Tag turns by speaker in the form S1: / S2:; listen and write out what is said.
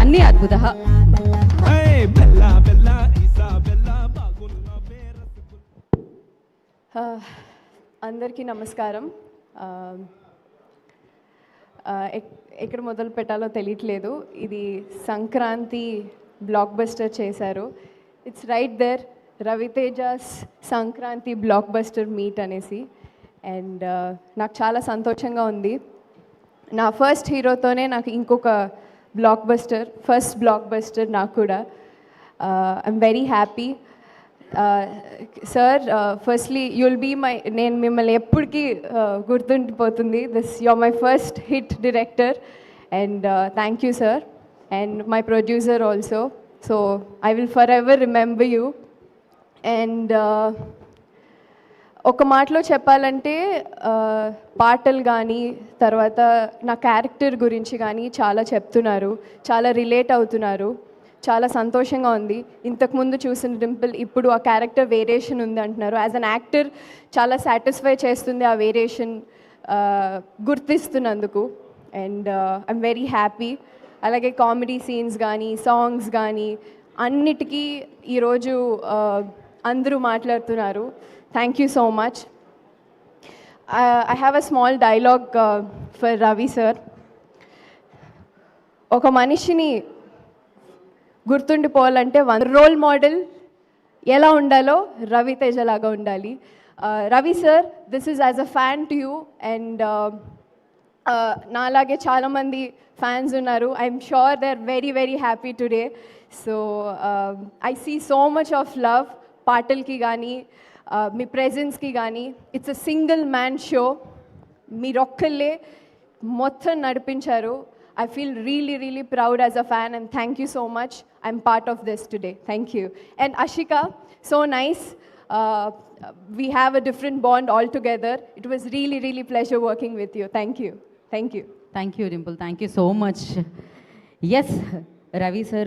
S1: అన్నీ అద్భుతः.
S2: అందరికీ నమస్కారం. ఎక్కడ మొదలు పెట్టాలో తెలియట్లేదు. ఇది సంక్రాంతి బ్లాక్ బస్టర్ చేశారు. It's right there, Ravi Teja's Sankranti blockbuster meet అనేసి. అండ్ నాకు చాలా సంతోషంగా ఉంది. నా ఫస్ట్ హీరోతోనే నాకు ఇంకొక ఫస్ట్ బ్లాక్ బస్టర్ నాకు కూడా. I'm very happy. Sir, firstly you'll be నేను మిమ్మల్ని ఎప్పటికీ గుర్తుండిపోతుంది. You're my first hit director and thank you sir. And my producer also. So I will forever remember you. And ఒక మాటలో చెప్పాలంటే పాటలు కానీ తర్వాత నా క్యారెక్టర్ గురించి కానీ చాలా చెప్తున్నారు, చాలా రిలేట్ అవుతున్నారు. చాలా సంతోషంగా ఉంది. ఇంతకుముందు చూసిన డింపుల్ ఇప్పుడు ఆ క్యారెక్టర్ వేరియేషన్ ఉంది అంటున్నారు. యాజ్ అన్ యాక్టర్ చాలా సాటిస్ఫై చేస్తుంది ఆ వేరియేషన్ గుర్తిస్తున్నందుకు. And I'm very happy. అలాగే కామెడీ సీన్స్ కానీ సాంగ్స్ కానీ అన్నిటికీ ఈరోజు అందరూ మాట్లాడుతున్నారు. Thank you so much. I have a small dialogue for Ravi sir. ఒక మనిషిని గుర్తుండిపోవాలంటే రోల్ మోడల్ ఎలా ఉండాలో రవితేజ లాగా ఉండాలి. Ravi sir, this is as a fan to you. And నాలాగే చాలామంది ఫ్యాన్స్ ఉన్నారు. I'm sure they are very very happy today. So I see so much of love పాటలకి కానీ మీ ప్రెజెన్స్కి కానీ. It's a single man show. మీరొక్కళ్ళే మొత్తం నడిపించారు. I feel really, really proud as a fan, and thank you so much. I'm part of this today. Thank you. And Ashika, so nice. We have a different bond altogether. It was really, really pleasure working with you. Thank you. Thank you.
S1: Thank you, Dimple. Thank you so much. Yes, Ravi sir.